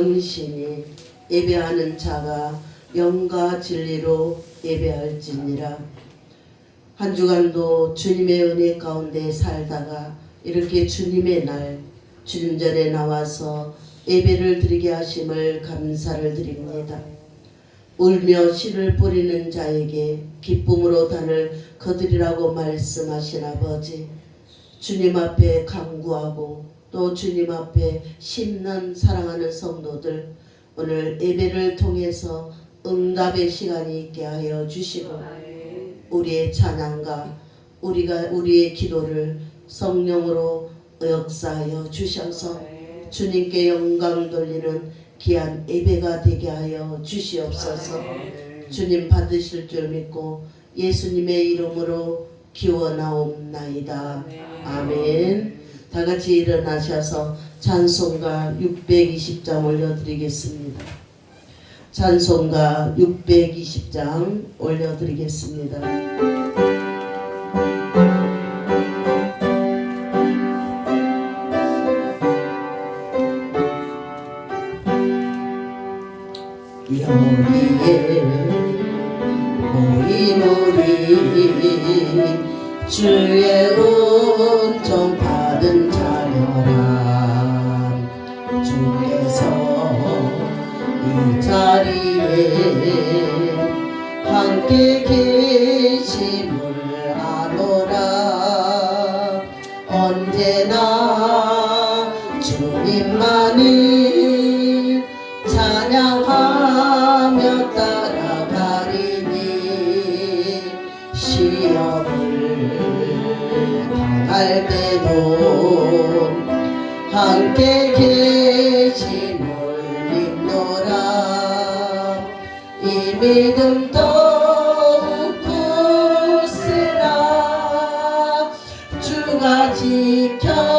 영신이 예배하는 자가 영과 진리로 예배할지니라. 한 주간도 주님의 은혜 가운데 살다가 이렇게 주님의 날 주님 전에 나와서 예배를 드리게 하심을 감사를 드립니다. 울며 씨를 뿌리는 자에게 기쁨으로 단을 거두리라고 말씀하신 아버지, 주님 앞에 간구하고 또 주님 앞에 심는 사랑하는 성도들, 오늘 예배를 통해서 응답의 시간이 있게 하여 주시고 우리의 찬양과 우리의 기도를 성령으로 역사하여 주셔서 주님께 영광 돌리는 귀한 예배가 되게 하여 주시옵소서. 주님 받으실 줄 믿고 예수님의 이름으로 기원하옵나이다. 아멘. 다 같이 일어나셔서 찬송가 620장 올려드리겠습니다. 찬송가 620장 올려드리겠습니다. 여기에 모인 우리 주의 은총 받은 자녀라. 주께서 이 자리에 함께 계심을 아노라. 언제나 주님만을 찬양하며 따라가리니 시험을 당할 때도 함께 계심을 믿노라. 이 믿음 더욱 굳세라. 주가 지켜주신다.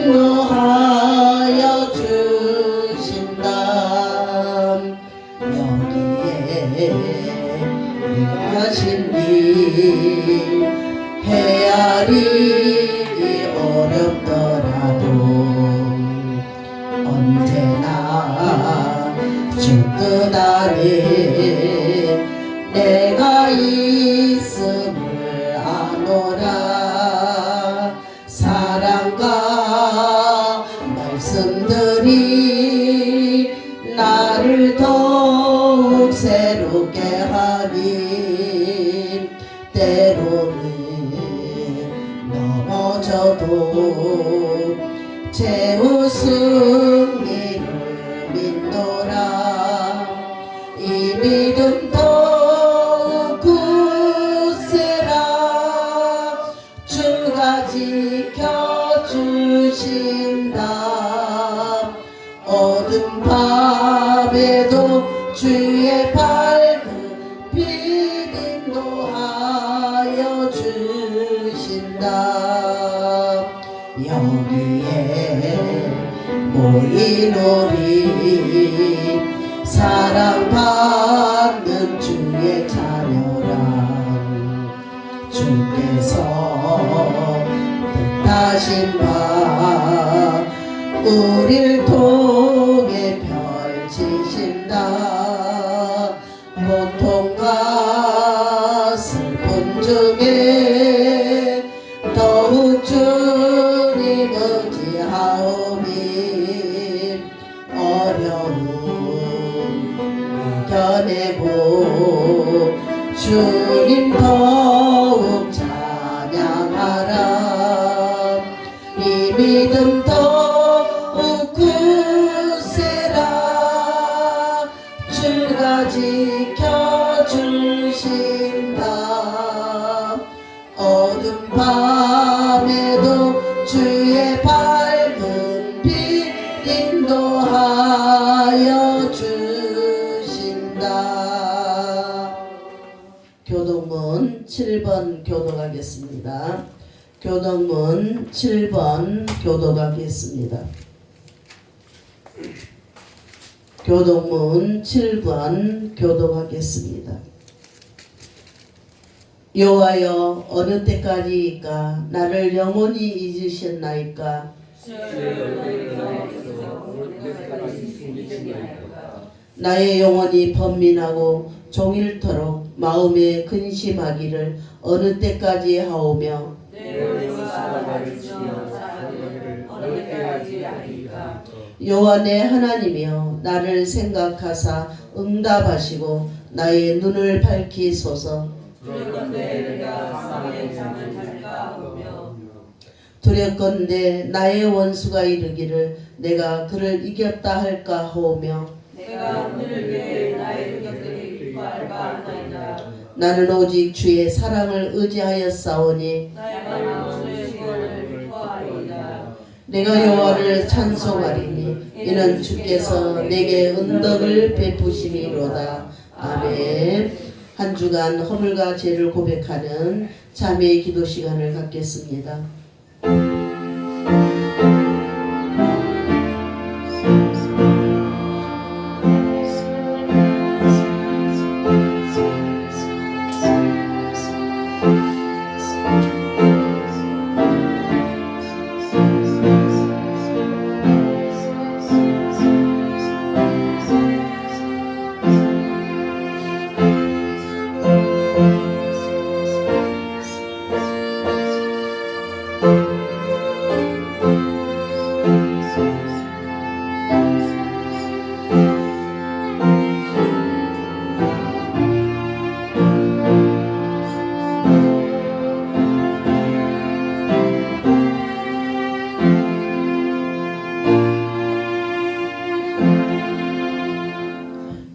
인도하여 주신다. 여기에 하신 일 헤아리기 어렵더라도 언제나 주 뜻 아래 내가 있음을 아노라. 사랑과 말씀들이 나를 더욱 새롭게 하니 때로는 넘어져도 제 웃음이를 믿노라. 이 믿음 더욱 굳세라. 주가 지켜주신다. 어둠 밤에도 주의 밝은 빛 인도하여 주신다. 여기에 모인 우리 사랑받는 주의 자녀라. 주께서 뜻하신 바 우릴 통해 펼치신다. 고통과 슬픔 중에 더욱 주님 의지하오니 어려움 이겨내고 주님 더욱 찬양하라. 이 믿음 더욱 굳세라. 주가 지켜주신다. 어둠 밤에도 주의 밝은 빛 인도하여 주신다. 교동문 7번 교독하겠습니다. 교동문 7번 교독하겠습니다. 교동문 7번 교독하겠습니다. 여호와여 어느 때까지이까 나를 영원히 잊으셨나이까. 나의 영혼이 번민하고 종일토록 마음에 근심하기를 어느 때까지 하오며 여호와 내 하나님이여 나를 생각하사 응답하시고 나의 눈을 밝히소서. 두렵건대 나의 원수가 이르기를 내가 그를 이겼다 할까 하오며 나는 오직 주의 사랑을 의지하였사오니 내가 여호와를 찬송하리니 이는 주께서 내게 은덕을 베푸심이로다. 아멘. 한 주간 허물과 죄를 고백하는 자매의 기도 시간을 갖겠습니다.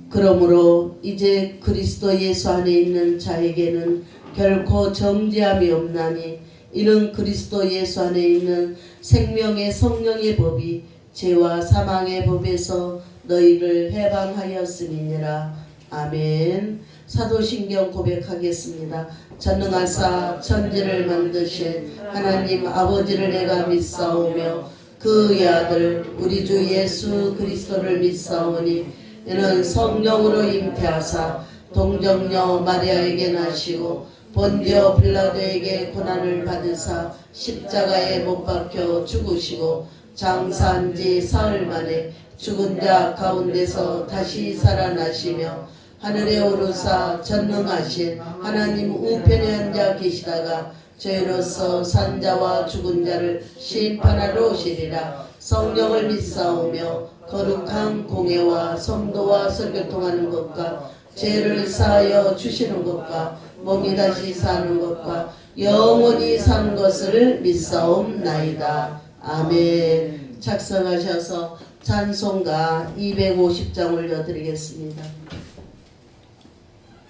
그러므로 이제 그리스도 예수 안에 있는 자에게는 결코 정죄함이 없나니 이는 그리스도 예수 안에 있는 생명의 성령의 법이 죄와 사망의 법에서 너희를 해방하였음이니라. 아멘. 사도신경 고백하겠습니다. 전능하사 천지를 만드신 하나님 아버지를 내가 믿사오며 그의 아들 우리 주 예수 그리스도를 믿사오니 이는 성령으로 잉태하사 동정녀 마리아에게 나시고 본디오 빌라도에게 고난을 받으사 십자가에 못 박혀 죽으시고 장사한 지 사흘 만에 죽은 자 가운데서 다시 살아나시며 하늘에 오르사 전능하신 하나님 우편에 앉아 계시다가 죄로서 산 자와 죽은 자를 심판하러 오시리라. 성령을 믿사오며 거룩한 공예와 성도와 설교통하는 것과 죄를 사하여 주시는 것과 몸이 다시 사는 것과 영원히 사는 것을 믿사옵나이다. 아멘. 작성하셔서 찬송가 250장 올려드리겠습니다.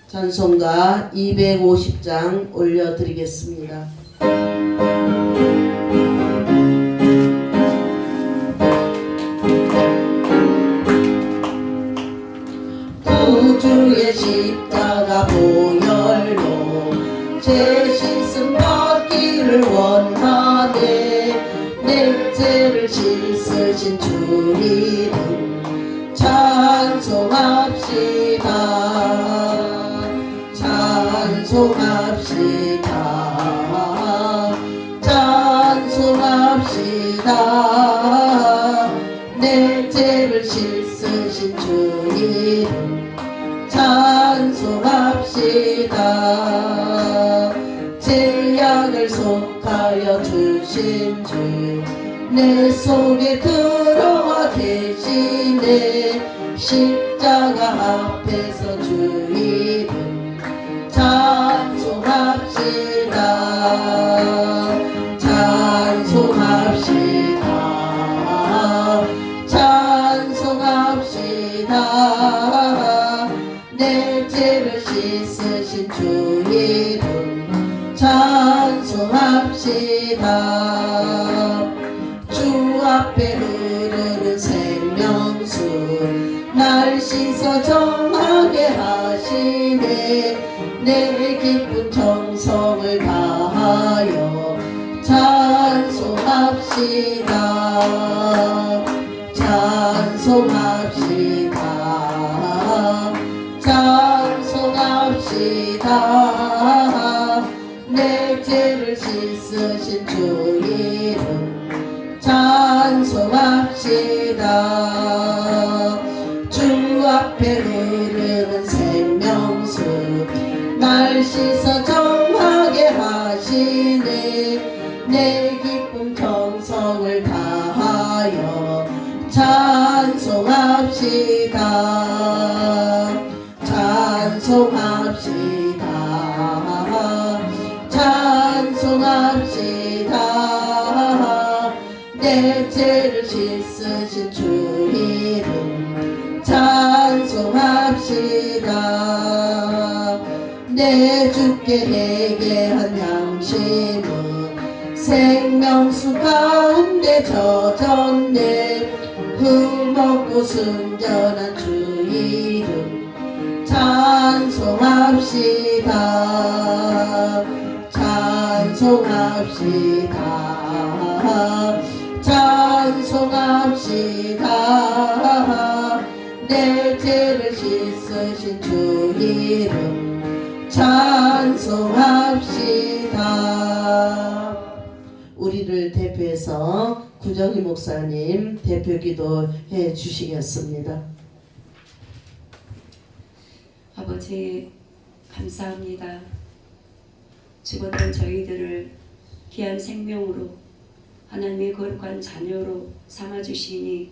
찬송가 250장 올려드리겠습니다. 구주의 십자가 보혈로 죄 씻음 받기를 원하네. 내 죄를 씻으신 주 이름 찬송합시다. 찬송합시다. 찬송합시다. 내 죄를 씻으신 주 이름 찬송합시다. 죄악을 속하여 주신 주 내 속에 들어와 계시네. 십자가 앞에서 주 이름 찬송합시다. 찬송합시다. 찬송합시다. 내 죄를 씻으신 주 이름 찬송합시다. 주 앞에 흐르는 생명수 날 씻어 정하게 하시네. 내 기쁜 정성을 다하여 찬송합시다. 찬송합시다. 찬송합시다. 내 죄를 씻으신 주 이름 찬송합시다. 주 앞에 흐르는 생명수 날 씻어 정하게 하시네. 내 기쁨 정성을 다하여 찬송합시다. 찬송합시다. 찬송합시다. 내 죄를 씻으신 주 이름 찬송합시다. 내 주께 회개한 양심은 생명수 가운데 젖었네. 흠없고 순전한 주 이름 찬송합시다. 찬송합시다. 찬송합시다. 내 죄를 씻으신 주 이름 찬송합시다. 우리를 대표해서 구정희 목사님 대표기도 해 주시겠습니다. 아버지 감사합니다. 죽었던 저희들을 귀한 생명으로 하나님의 거룩한 자녀로 삼아주시니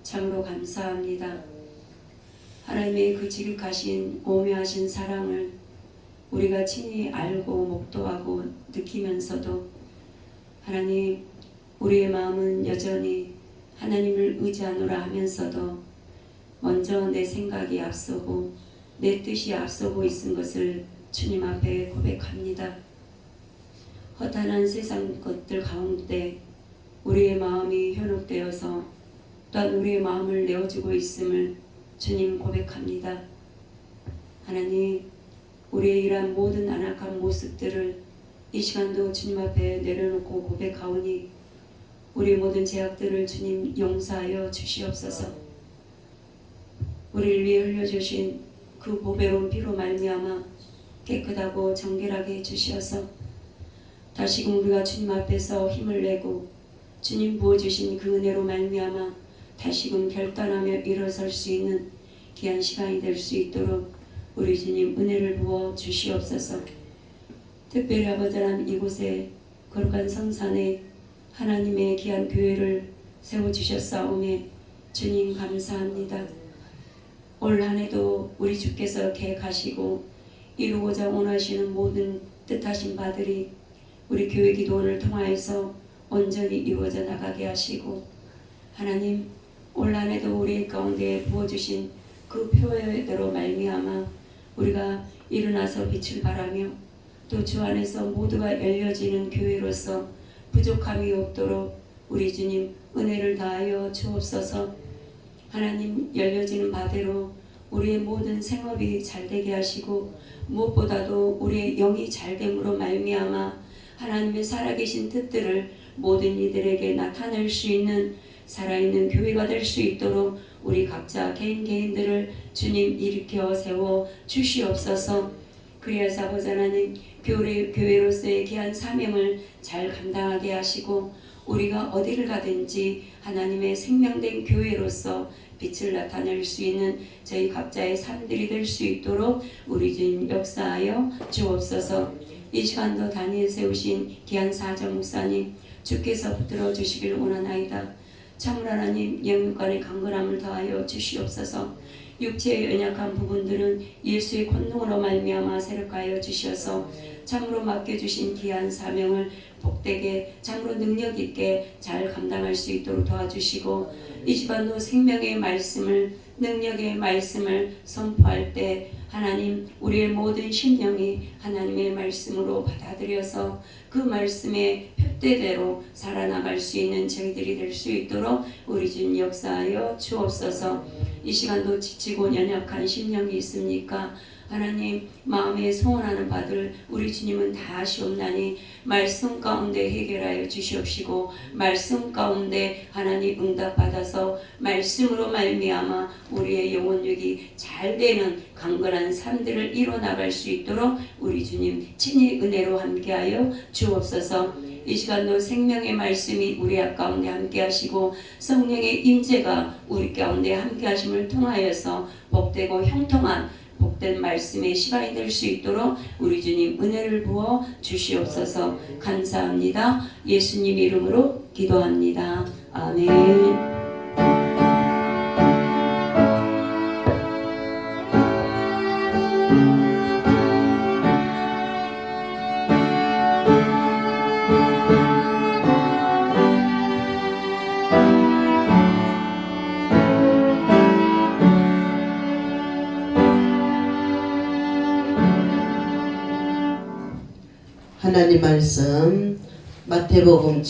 참으로 감사합니다. 하나님의 그 지극하신 오묘하신 사랑을 우리가 친히 알고 목도하고 느끼면서도 하나님 우리의 마음은 여전히 하나님을 의지하노라 하면서도 먼저 내 생각이 앞서고 내 뜻이 앞서고 있은 것을 주님 앞에 고백합니다. 허탄한 세상 것들 가운데 우리의 마음이 현혹되어서 또한 우리의 마음을 내어주고 있음을 주님 고백합니다. 하나님 우리의 이러한 모든 안악한 모습들을 이 시간도 주님 앞에 내려놓고 고백하오니 우리 모든 죄악들을 주님 용서하여 주시옵소서. 우리를 위해 흘려주신 그 보배로운 피로 말미암아 깨끗하고 정결하게 해주시어서 다시금 우리가 주님 앞에서 힘을 내고 주님 부어주신 그 은혜로 말미암아 다시금 결단하며 일어설 수 있는 귀한 시간이 될 수 있도록 우리 주님 은혜를 부어 주시옵소서. 특별히 아버지 하나님 이곳에 거룩한 성산에 하나님의 귀한 교회를 세워주셨사오매 주님 감사합니다. 올 한해도 우리 주께서 계획하시고 이루고자 원하시는 모든 뜻하신 바들이 우리 교회 기도원을 통하여서 온전히 이루어져 나가게 하시고 하나님 올 한해도 우리 가운데 부어주신 그 표대로 말미암아 우리가 일어나서 빛을 발하며 또 주 안에서 모두가 열려지는 교회로서 부족함이 없도록 우리 주님 은혜를 다하여 주옵소서. 하나님 열려지는 바대로 우리의 모든 생업이 잘되게 하시고 무엇보다도 우리의 영이 잘됨으로 말미암아 하나님의 살아계신 뜻들을 모든 이들에게 나타낼 수 있는 살아있는 교회가 될 수 있도록 우리 각자 개인들을 주님 일으켜 세워 주시옵소서. 그리하사 아버지 하나님 교회로서의 귀한 사명을 잘 감당하게 하시고 우리가 어디를 가든지 하나님의 생명된 교회로서 빛을 나타낼 수 있는 저희 각자의 삶들이 될 수 있도록 우리 주님 역사하여 주옵소서. 이 시간도 단위에 세우신 귀한 사정 목사님 주께서 붙들어 주시길 원하나이다. 참으로 하나님 영육간의 강건함을 더하여 주시옵소서. 육체의 연약한 부분들은 예수의 권능으로 말미암아 세력하여 주셔서 참으로 맡겨주신 귀한 사명을 복되게 참으로 능력 있게 잘 감당할 수 있도록 도와주시고 이 시간도 생명의 말씀을 능력의 말씀을 선포할 때 하나님 우리의 모든 심령이 하나님의 말씀으로 받아들여서 그 말씀의 표대대로 살아나갈 수 있는 저희들이 될 수 있도록 우리 주님 역사하여 주옵소서. 이 시간도 지치고 연약한 심령이 있습니까? 하나님 마음에 소원하는 바들 우리 주님은 다 아시옵나니 말씀 가운데 해결하여 주시옵시고 말씀 가운데 하나님 응답받아서 말씀으로 말미암아 우리의 영혼력이 잘 되는 강건한 삶들을 이뤄나갈 수 있도록 우리 주님 친히 은혜로 함께하여 주옵소서. 이 시간도 생명의 말씀이 우리 가운데 함께하시고 성령의 임재가 우리 가운데 함께하심을 통하여서 복되고 형통한 복된 말씀의 시간이 될 수 있도록 우리 주님 은혜를 부어 주시옵소서. 감사합니다. 예수님 이름으로 기도합니다. 아멘. 하나님 말씀 마태복음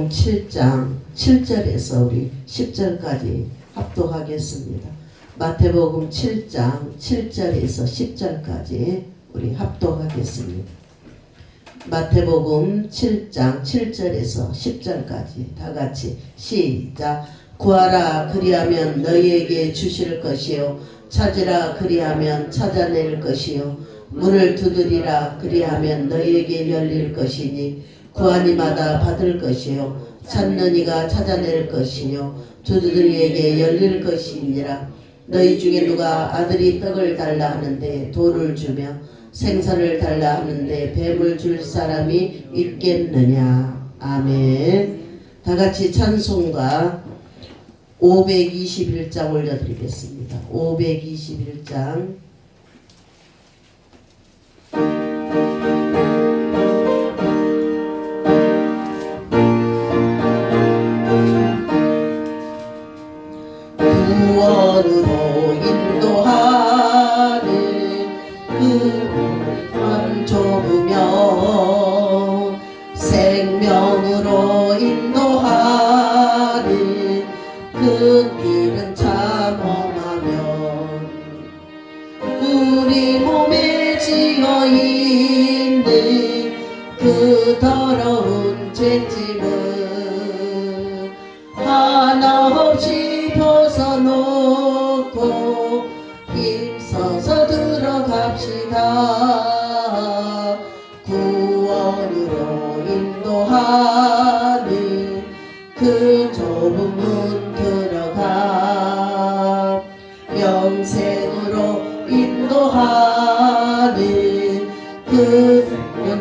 7장 7절에서 우리 10절까지 합독하겠습니다. 마태복음 7장 7절에서 10절까지 우리 합독하겠습니다. 마태복음 7장 7절에서 10절까지 다 같이 시작. 구하라 그리하면 너희에게 주실 것이요 찾으라 그리하면 찾아낼 것이요 문을 두드리라 그리하면 너희에게 열릴 것이니 구하니마다 받을 것이요 찾는 이가 찾아낼 것이요 두드리에게 열릴 것이니라. 너희 중에 누가 아들이 떡을 달라 하는데 돌을 주며 생선을 달라 하는데 뱀을 줄 사람이 있겠느냐. 아멘. 다같이 찬송가 521장 올려드리겠습니다. 521장 구원으로 인도하는 그 맘 좁으며 생명으로 인도하는 그 길은 참 험하며 우리 몸에 지어있는 그 더러운 죄짐은 하나 없이 벗어놓고 힘써서 들어갑시다. 구원으로 인도하는 그 좁은 문 들어가 영생으로 인도하는 그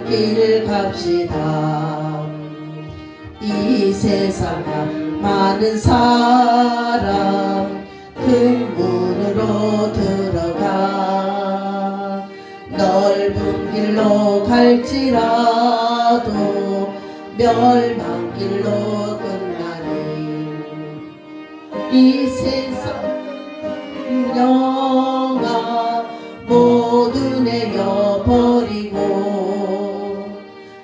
길 갑시다. 이 세상 많은 사람 큰 문으로 들어가 넓은 길로 갈지라도 멸망길로 끝나니 이 세상 영아 모두 내려버리고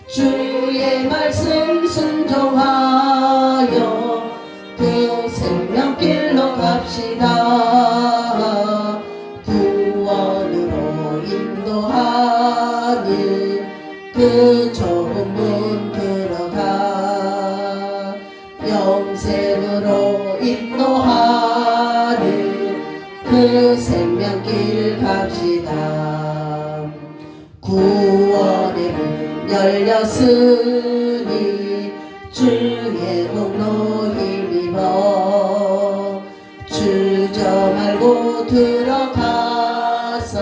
주의 말씀 순종하여 그 생명길로 갑시다. 구원으로 인도하는 그 좁은 문 들어가 영생으로 인도하는 그 생명길 갑시다. 구원의 문 열렸으니 주의 공로 힘입어 주저 말고 들어가서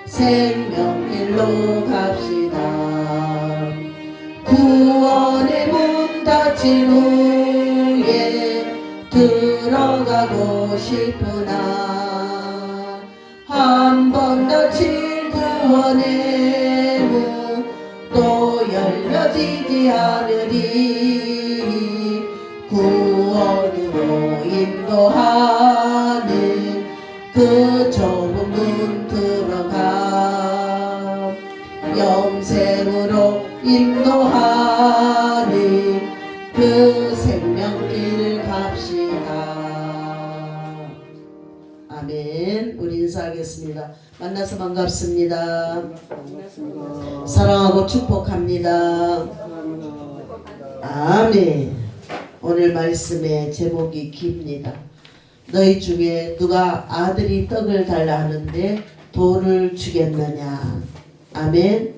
생명길로 갑시다. 구원의 문 닫힌 후에 들어가고 싶으나 한 번 닫힌 구원의 문 또 열려지지 않으리. 구원으로 인도하는 그 좁은 문 들어가 영생으로 인도하는 그 생명길 갑시다. 아멘. 우리 인사하겠습니다. 기도하겠습니다. 만나서 반갑습니다. 사랑하고 축복합니다. 아멘. 오늘 말씀의 제목이 깁니다. 너희 중에 누가 아들이 떡을 달라 하는데 돌을 주겠느냐. 아멘.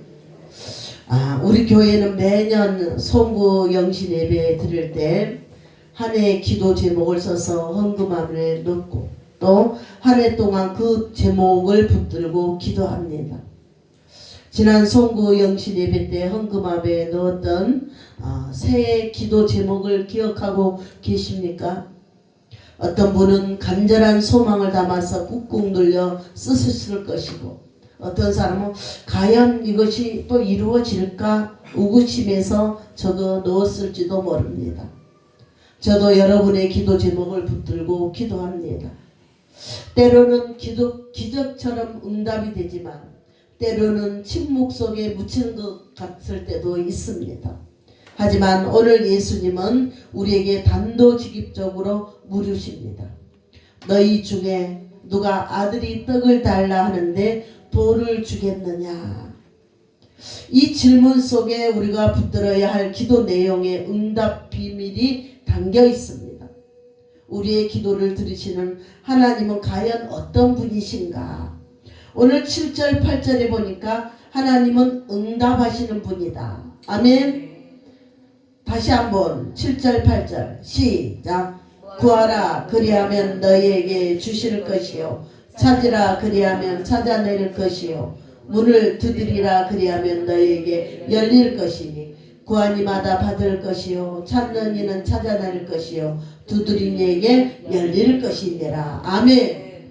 우리 교회는 매년 송구 영신 예배 드릴 때 한 해 기도 제목을 써서 헌금함에 넣고 또 한 해 동안 그 제목을 붙들고 기도합니다. 지난 송구 영신 예배 때 헌금함에 넣었던 새해 기도 제목을 기억하고 계십니까? 어떤 분은 간절한 소망을 담아서 꾹꾹 눌려 쓰셨을 것이고 어떤 사람은 과연 이것이 또 이루어질까 의구심에서 적어 넣었을지도 모릅니다. 저도 여러분의 기도 제목을 붙들고 기도합니다. 때로는 기적처럼 응답이 되지만 때로는 침묵 속에 묻히는 것 같을 때도 있습니다. 하지만 오늘 예수님은 우리에게 단도직입적으로 물으십니다. 너희 중에 누가 아들이 떡을 달라 하는데 돌을 주겠느냐. 이 질문 속에 우리가 붙들어야 할 기도 내용의 응답 비밀이 담겨 있습니다. 우리의 기도를 들으시는 하나님은 과연 어떤 분이신가? 오늘 7절 8절에 보니까 하나님은 응답하시는 분이다. 아멘. 다시 한번 7절 8절 시작. 구하라 그리하면 너희에게 주실 것이요 찾으라 그리하면 찾아낼 것이요 문을 두드리라 그리하면 너희에게 열릴 것이니 구한 이마다 받을 것이요 찾는 이는 찾아낼 것이요 두드린 이에게 열릴 것이니라. 아멘.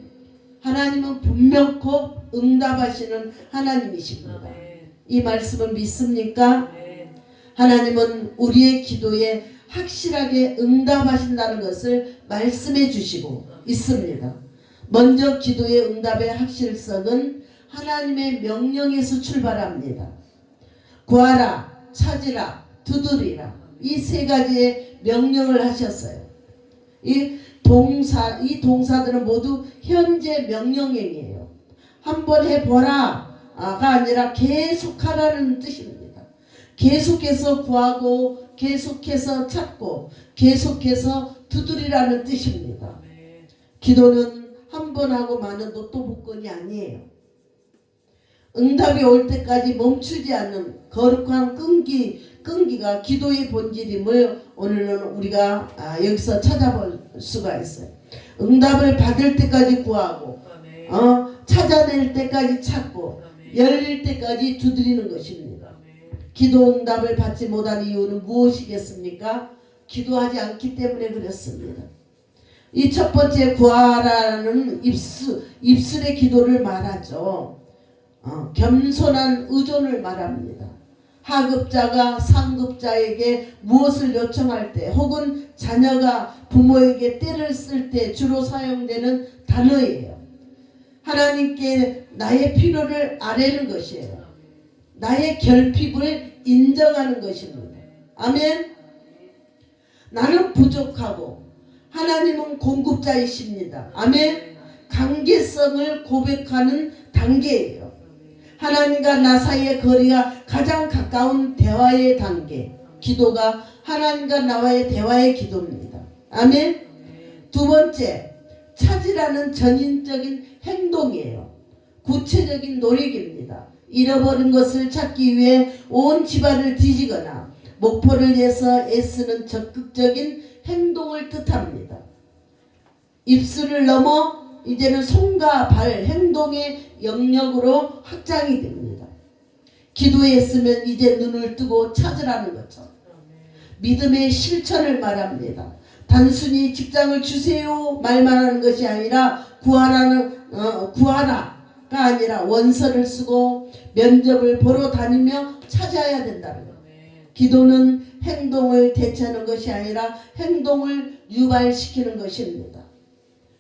하나님은 분명코 응답하시는 하나님이십니다. 이 말씀을 믿습니까? 하나님은 우리의 기도에 확실하게 응답하신다는 것을 말씀해 주시고 있습니다. 먼저 기도의 응답의 확실성은 하나님의 명령에서 출발합니다. 구하라, 찾으라, 두드리라. 이 세 가지의 명령을 하셨어요. 이 동사들은 모두 현재 명령행이에요. 한번 해보라가 아니라 계속하라는 뜻입니다. 계속해서 구하고 계속해서 찾고 계속해서 두드리라는 뜻입니다. 기도는 한 번 하고 마는 로또 복권이 아니에요. 응답이 올 때까지 멈추지 않는 거룩한 끈기가 기도의 본질임을 오늘은 우리가 여기서 찾아볼 수가 있어요. 응답을 받을 때까지 구하고 찾아낼 때까지 찾고 열릴 때까지 두드리는 것입니다. 기도 응답을 받지 못한 이유는 무엇이겠습니까? 기도하지 않기 때문에 그렇습니다. 이 첫 번째 구하라는 입술의 기도를 말하죠. 겸손한 의존을 말합니다. 하급자가 상급자에게 무엇을 요청할 때 혹은 자녀가 부모에게 때를 쓸 때 주로 사용되는 단어예요. 하나님께 나의 필요를 아뢰는 것이에요. 나의 결핍을 인정하는 것입니다. 아멘. 나는 부족하고 하나님은 공급자이십니다. 아멘. 관계성을 고백하는 단계예요. 하나님과 나 사이의 거리가 가장 가까운 대화의 단계. 기도가 하나님과 나와의 대화의 기도입니다. 아멘. 두 번째, 찾으라는 전인적인 행동이에요. 구체적인 노력입니다. 잃어버린 것을 찾기 위해 온 집안을 뒤지거나 목표를 위해서 애쓰는 적극적인 행동을 뜻합니다. 입술을 넘어 이제는 손과 발 행동의 영역으로 확장이 됩니다. 기도했으면 이제 눈을 뜨고 찾으라는 거죠. 믿음의 실천을 말합니다. 단순히 직장을 주세요 말만 하는 것이 아니라 구하라가 아니라 원서를 쓰고 면접을 보러 다니며 찾아야 된다는 거예요. 기도는 행동을 대체하는 것이 아니라 행동을 유발시키는 것입니다.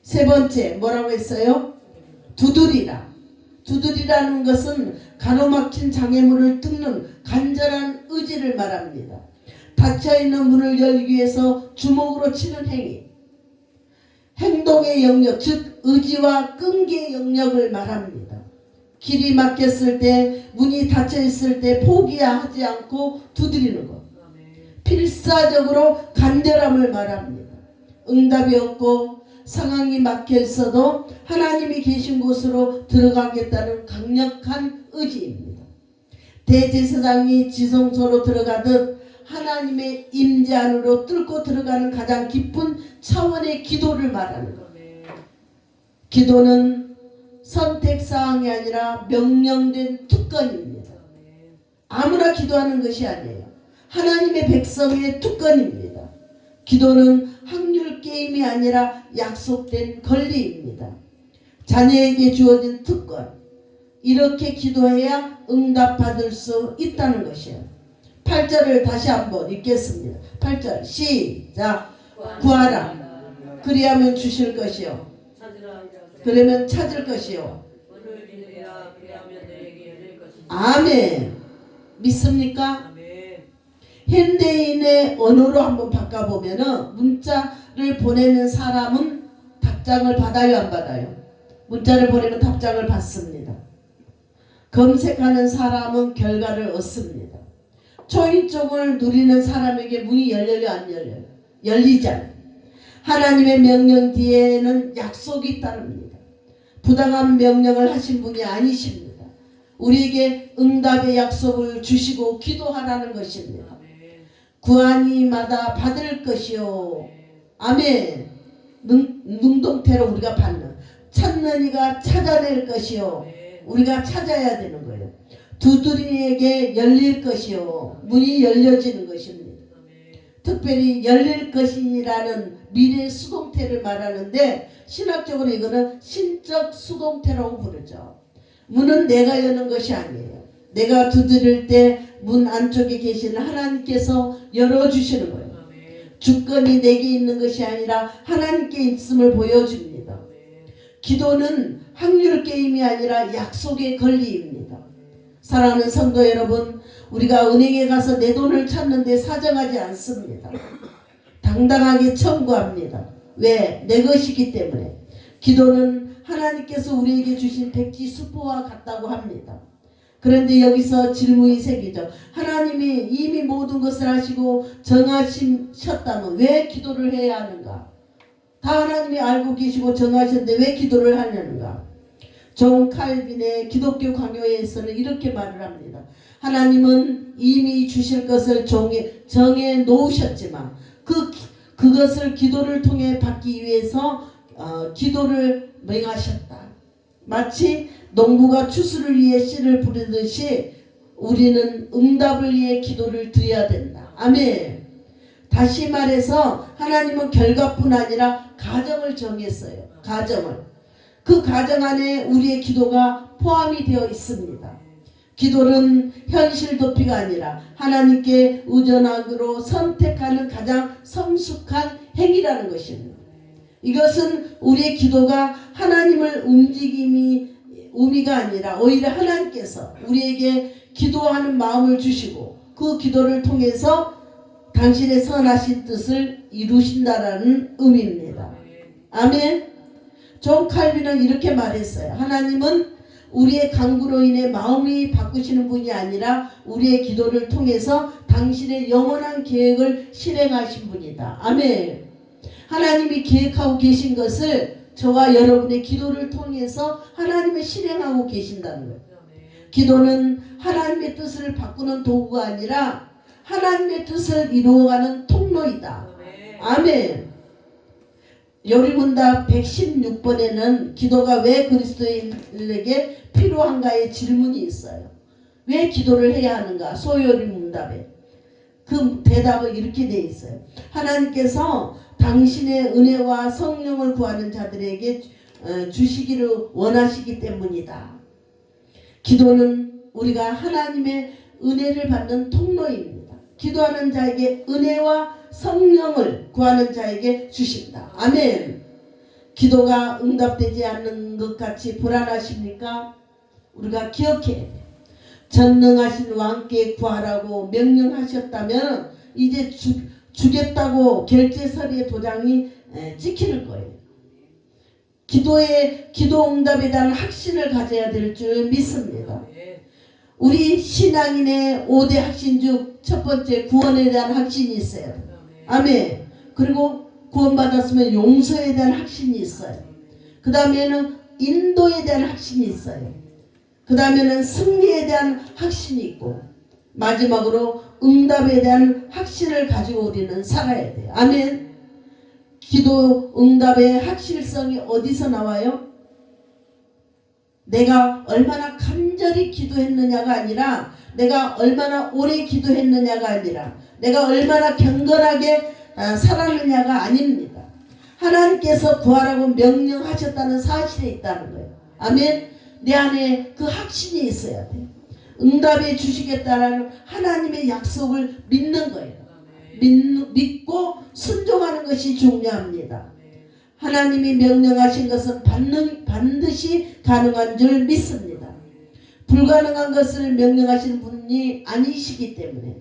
세 번째 뭐라고 했어요? 두드리라. 두드리라는 것은 가로막힌 장애물을 뚫는 간절한 의지를 말합니다. 닫혀있는 문을 열기 위해서 주먹으로 치는 행위. 행동의 영역, 즉 의지와 끈기의 영역을 말합니다. 길이 막혔을 때, 문이 닫혀 있을 때 포기하지 않고 두드리는 것. 필사적으로 간절함을 말합니다. 응답이 없고 상황이 막혀 있어도 하나님이 계신 곳으로 들어가겠다는 강력한 의지입니다. 대제사장이 지성소로 들어가듯 하나님의 임재 안으로 뚫고 들어가는 가장 깊은 차원의 기도를 말하는 것. 기도는 선택사항이 아니라 명령된 특권입니다. 아무나 기도하는 것이 아니에요. 하나님의 백성의 특권입니다. 기도는 확률 게임이 아니라 약속된 권리입니다. 자녀에게 주어진 특권. 이렇게 기도해야 응답받을 수 있다는 것이에요. 8절을 다시 한번 읽겠습니다. 8절 시작. 구하라. 그리하면 주실 것이요. 그러면 찾을 것이요. 아멘. 믿습니까? 현대인의 언어로 한번 바꿔보면은 문자를 보내는 사람은 답장을 받아요, 안 받아요? 문자를 보내면 답장을 받습니다. 검색하는 사람은 결과를 얻습니다. 초인종을 누리는 사람에게 문이 열려요, 안 열려요? 열리잖아요. 하나님의 명령 뒤에는 약속이 따릅니다. 부당한 명령을 하신 분이 아니십니다. 우리에게 응답의 약속을 주시고 기도하라는 것입니다. 구하니마다 받을 것이요. 아멘. 능동태로 우리가 받는. 찾는 이가 찾아낼 것이요. 우리가 찾아야 되는 거예요. 두드리에게 열릴 것이요. 문이 열려지는 것입니다. 특별히 열릴 것이라는 미래 수동태를 말하는데 신학적으로 이거는 신적 수동태라고 부르죠. 문은 내가 여는 것이 아니에요. 내가 두드릴 때 문 안쪽에 계시는 하나님께서 열어주시는 거예요. 주권이 내게 있는 것이 아니라 하나님께 있음을 보여줍니다. 기도는 확률 게임이 아니라 약속의 권리입니다. 사랑하는 성도 여러분, 우리가 은행에 가서 내 돈을 찾는데 사정하지 않습니다. 당당하게 청구합니다. 왜? 내 것이기 때문에. 기도는 하나님께서 우리에게 주신 백지수포와 같다고 합니다. 그런데 여기서 질문이 생기죠. 하나님이 이미 모든 것을 하시고 정하셨다면 왜 기도를 해야 하는가? 다 하나님이 알고 계시고 정하셨는데 왜 기도를 하냐는가? 존 칼빈의 기독교 강요에서는 이렇게 말을 합니다. 하나님은 이미 주실 것을 정해 놓으셨지만 그것을 기도를 통해 받기 위해서 기도를 맹하셨다. 마치 농부가 추수를 위해 씨를 부르듯이 우리는 응답을 위해 기도를 드려야 된다. 아멘. 다시 말해서 하나님은 결과뿐 아니라 가정을 정했어요. 가정을. 그 가정 안에 우리의 기도가 포함이 되어 있습니다. 기도는 현실 도피가 아니라 하나님께 의존하기로 선택하는 가장 성숙한 행위라는 것입니다. 이것은 우리의 기도가 하나님을 의미가 아니라 오히려 하나님께서 우리에게 기도하는 마음을 주시고 그 기도를 통해서 당신의 선하신 뜻을 이루신다라는 의미입니다. 아멘. 존 칼빈은 이렇게 말했어요. 하나님은 우리의 간구로 인해 마음이 바꾸시는 분이 아니라 우리의 기도를 통해서 당신의 영원한 계획을 실행하신 분이다. 아멘. 하나님이 계획하고 계신 것을 저와 여러분의 기도를 통해서 하나님이 실행하고 계신다는 거예요. 기도는 하나님의 뜻을 바꾸는 도구가 아니라 하나님의 뜻을 이루어가는 통로이다. 아멘. 요리문답 116번에는 기도가 왜 그리스도인에게 필요한가의 질문이 있어요. 왜 기도를 해야 하는가? 소요리문답에. 그 대답은 이렇게 되어 있어요. 하나님께서 당신의 은혜와 성령을 구하는 자들에게 주시기를 원하시기 때문이다. 기도는 우리가 하나님의 은혜를 받는 통로입니다. 기도하는 자에게 은혜와 성령을 구하는 자에게 주신다. 아멘. 기도가 응답되지 않는 것 같이 불안하십니까? 우리가 기억해야 돼요. 전능하신 왕께 구하라고 명령하셨다면 이제 주겠다고 결제서리의 도장이 찍히는 거예요. 기도 응답에 대한 확신을 가져야 될 줄 믿습니다. 우리 신앙인의 5대 확신 중 첫 번째 구원에 대한 확신이 있어요. 아멘. 그리고 구원받았으면 용서에 대한 확신이 있어요. 그 다음에는 인도에 대한 확신이 있어요. 그 다음에는 승리에 대한 확신이 있고 마지막으로 응답에 대한 확신을 가지고 우리는 살아야 돼요. 아멘. 기도 응답의 확실성이 어디서 나와요? 내가 얼마나 간절히 기도했느냐가 아니라 내가 얼마나 오래 기도했느냐가 아니라 내가 얼마나 경건하게 살았느냐가 아닙니다. 하나님께서 구하라고 명령하셨다는 사실에 있다는 거예요. 아멘. 내 안에 그 확신이 있어야 돼요. 응답해 주시겠다라는 하나님의 약속을 믿는 거예요. 믿고 순종하는 것이 중요합니다. 하나님이 명령하신 것은 반드시 가능한 줄 믿습니다. 불가능한 것을 명령하시는 분이 아니시기 때문에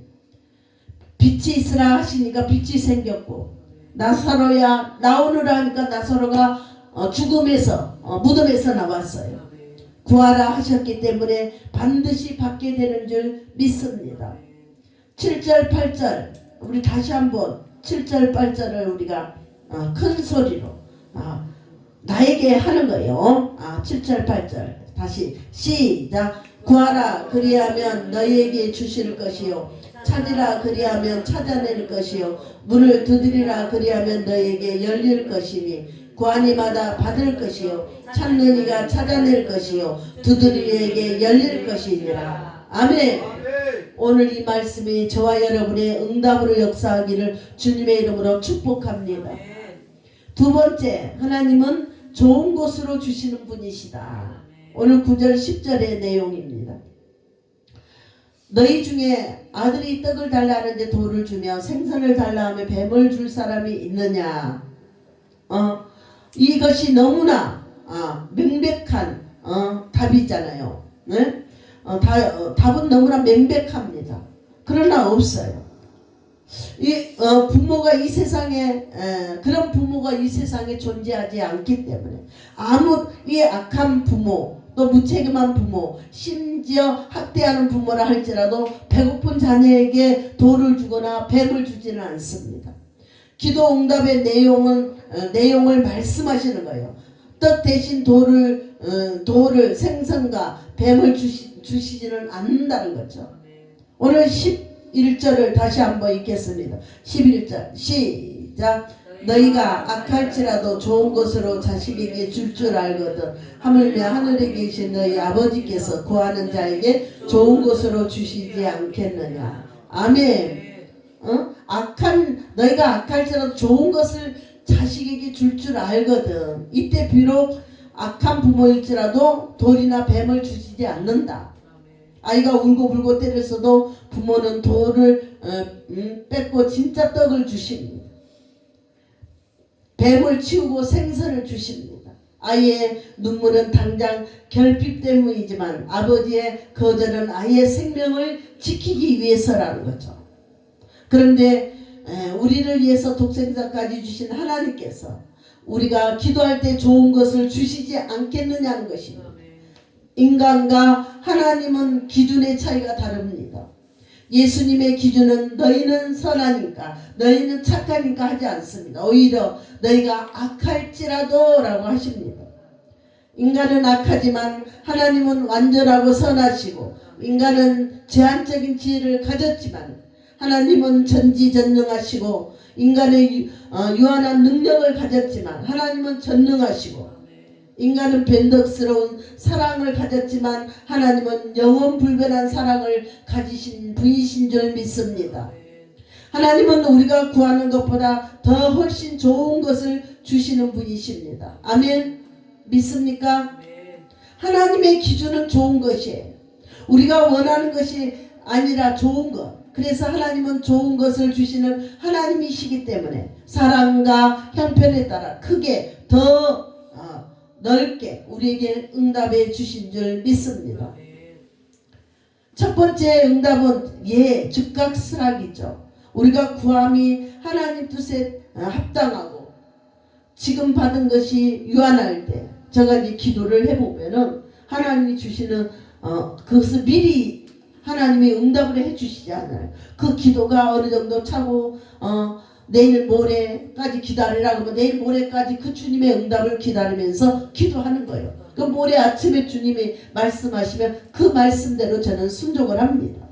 빛이 있으라 하시니까 빛이 생겼고 나사로야 나오느라 하니까 나사로가 죽음에서 무덤에서 나왔어요. 구하라 하셨기 때문에 반드시 받게 되는 줄 믿습니다. 7절 8절 우리 다시 한번 7절 8절을 우리가 큰 소리로 나에게 하는 거예요. 7절 8절 다시 시작. 구하라 그리하면 너희에게 주실 것이요 찾으라 그리하면 찾아낼 것이요 문을 두드리라 그리하면 너희에게 열릴 것이니 구하니마다 받을 것이요 찾는 이가 찾아낼 것이요 두드리에게 열릴 것이니라. 아멘. 오늘 이 말씀이 저와 여러분의 응답으로 역사하기를 주님의 이름으로 축복합니다. 두 번째, 하나님은 좋은 곳으로 주시는 분이시다. 오늘 9절 10절의 내용입니다. 너희 중에 아들이 떡을 달라 하는데 돌을 주며 생선을 달라 하며 뱀을 줄 사람이 있느냐. 이것이 너무나 명백한 답이잖아요. 네? 답은 너무나 명백합니다. 그러나 없어요. 부모가 이 세상에 그런 부모가 이 세상에 존재하지 않기 때문에 아무리 악한 부모 또 무책임한 부모 심지어 학대하는 부모라 할지라도 배고픈 자녀에게 돌을 주거나 뱀을 주지는 않습니다. 기도 응답의 내용을 말씀하시는 거예요. 떡 대신 돌을 생선과 뱀을 주시지는 않는다는 거죠. 오늘 11절을 다시 한번 읽겠습니다. 11절 시작. 너희가 악할지라도 좋은 것으로 자식에게 줄 줄 알거든 하물며 하늘에 계신 너희 아버지께서 구하는 자에게 좋은 것으로 주시지 않겠느냐. 아멘. 너희가 악할지라도 좋은 것을 자식에게 줄 줄 알거든. 이때 비록 악한 부모일지라도 돌이나 뱀을 주시지 않는다. 아이가 울고불고 때렸어도 부모는 돌을 뺏고 진짜 떡을 주십니다. 뱀을 치우고 생선을 주십니다. 아이의 눈물은 당장 결핍 때문이지만 아버지의 거절은 아이의 생명을 지키기 위해서라는 거죠. 그런데 우리를 위해서 독생자까지 주신 하나님께서 우리가 기도할 때 좋은 것을 주시지 않겠느냐는 것입니다. 인간과 하나님은 기준의 차이가 다릅니다. 예수님의 기준은 너희는 선하니까 너희는 착하니까 하지 않습니다. 오히려 너희가 악할지라도 라고 하십니다. 인간은 악하지만 하나님은 완전하고 선하시고 인간은 제한적인 지혜를 가졌지만 하나님은 전지전능하시고 인간의 유한한 능력을 가졌지만 하나님은 전능하시고 인간은 변덕스러운 사랑을 가졌지만 하나님은 영원불변한 사랑을 가지신 분이신 줄 믿습니다. 하나님은 우리가 구하는 것보다 더 훨씬 좋은 것을 주시는 분이십니다. 아멘. 믿습니까? 하나님의 기준은 좋은 것이에요. 우리가 원하는 것이 아니라 좋은 것. 그래서 하나님은 좋은 것을 주시는 하나님이시기 때문에 사랑과 형편에 따라 크게 더 넓게 우리에게 응답해 주신 줄 믿습니다. 첫 번째 응답은 즉각스락이죠. 우리가 구함이 하나님 뜻에 합당하고 지금 받은 것이 유한할 때 저가지 기도를 해보면은 하나님이 주시는 그것을 미리 하나님이 응답을 해주시지 않아요. 그 기도가 어느 정도 차고 내일 모레까지 기다리라 그러면 내일 모레까지 그 주님의 응답을 기다리면서 기도하는 거예요. 그 모레 아침에 주님이 말씀하시면 그 말씀대로 저는 순종을 합니다.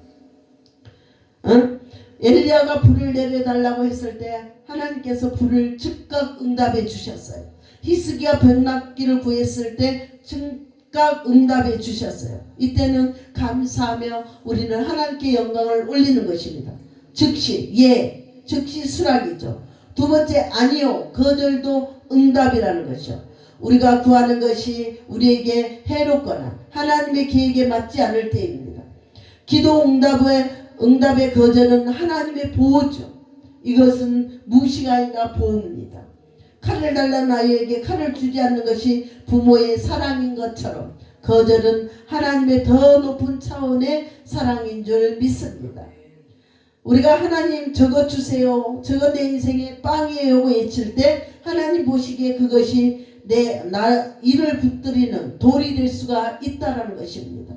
엘리야가 불을 내려달라고 했을 때 하나님께서 불을 즉각 응답해 주셨어요. 히스기야 병 낫기를 구했을 때 즉각 응답해 주셨어요. 이때는 감사하며 우리는 하나님께 영광을 올리는 것입니다. 즉시 즉시 수락이죠. 두 번째 아니요 거절도 응답이라는 것이죠. 우리가 구하는 것이 우리에게 해롭거나 하나님의 계획에 맞지 않을 때입니다. 기도 응답의 거절은 하나님의 보호죠. 이것은 무시가 아니라 보호입니다. 칼을 달라는 아이에게 칼을 주지 않는 것이 부모의 사랑인 것처럼 거절은 하나님의 더 높은 차원의 사랑인 줄 믿습니다. 우리가 하나님 저것 주세요. 저거 내 인생의 빵이에요. 외칠 때 하나님 보시기에 그것이 나 일을 붙들이는 돌이 될 수가 있다라는 것입니다.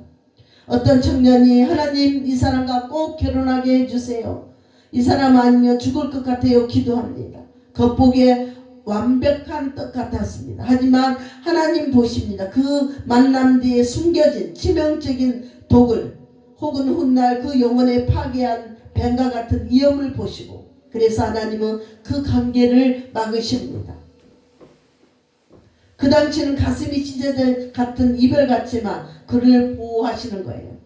어떤 청년이 하나님 이 사람과 꼭 결혼하게 해주세요. 이 사람 아니면 죽을 것 같아요. 기도합니다. 겉보기에 완벽한 떡 같았습니다. 하지만 하나님 보십니다. 그 만남 뒤에 숨겨진 치명적인 독을 혹은 훗날 그 영혼에 파괴한 뱀과 같은 위험을 보시고 그래서 하나님은 그 관계를 막으십니다. 그 당시는 가슴이 찢어질 같은 이별 같지만 그를 보호하시는 거예요.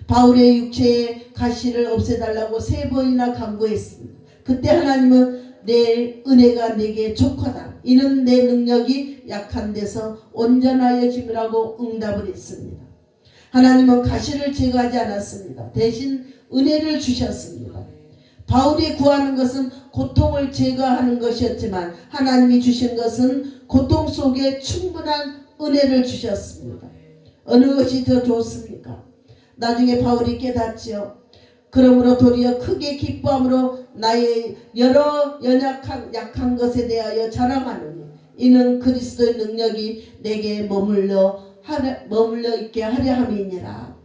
바울의 육체의 가시를 없애달라고 3번이나 간구했습니다. 그때 하나님은 내 은혜가 내게 족하다. 이는 내 능력이 약한 데서 온전하여 짐이라고 응답을 했습니다. 하나님은 가시를 제거하지 않았습니다. 대신 은혜를 주셨습니다. 바울이 구하는 것은 고통을 제거하는 것이었지만 하나님이 주신 것은 고통 속에 충분한 은혜를 주셨습니다. 어느 것이 더 좋습니까? 나중에 바울이 깨닫지요. 그러므로 도리어 크게 기뻐함으로 나의 여러 약한 것에 대하여 자랑하노니 이는 그리스도의 능력이 내게 머물러 있게 하려 함이니라.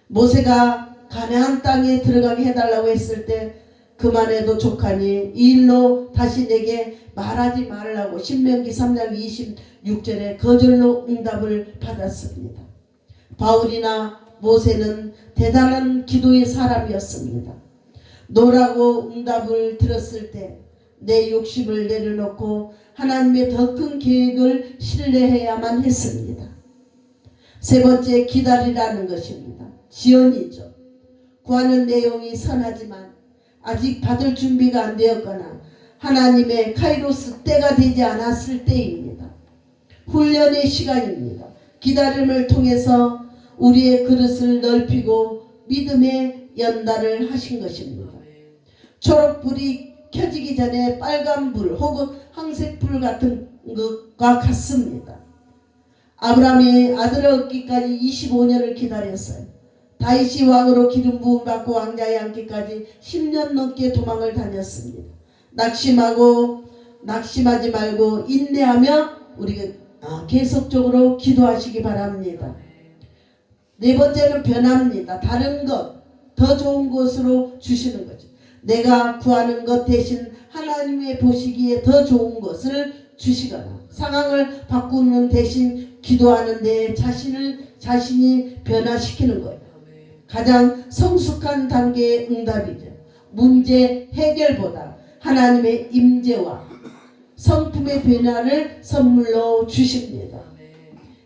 모세가 가나안 땅에 들어가게 해달라고 했을 때 그만해도 족하니 이 일로 다시 내게 말하지 말라고 신명기 3장 26절에 거절로 응답을 받았습니다. 바울이나 모세는 대단한 기도의 사람이었습니다. 노라고 응답을 들었을 때 내 욕심을 내려놓고 하나님의 더 큰 계획을 신뢰해야만 했습니다. 세 번째 기다리라는 것입니다. 지연이죠. 구하는 내용이 선하지만 아직 받을 준비가 안 되었거나 하나님의 카이로스 때가 되지 않았을 때입니다. 훈련의 시간입니다. 기다림을 통해서 우리의 그릇을 넓히고 믿음의 연단을 하신 것입니다. 초록불이 켜지기 전에 빨간불 혹은 황색불 같은 것과 같습니다. 아브라함이 아들을 얻기까지 25년을 기다렸어요. 다윗이 왕으로 기름 부음 받고 왕자에 앉기까지 10년 넘게 도망을 다녔습니다. 낙심하지 말고 인내하며 우리가 계속적으로 기도하시기 바랍니다. 네 번째는 변합니다. 다른 것, 더 좋은 것으로 주시는 거죠. 내가 구하는 것 대신 하나님의 보시기에 더 좋은 것을 주시거나 상황을 바꾸는 대신 기도하는데 자신이 변화시키는 거예요. 가장 성숙한 단계의 응답이죠. 문제 해결보다 하나님의 임재와 성품의 변화를 선물로 주십니다.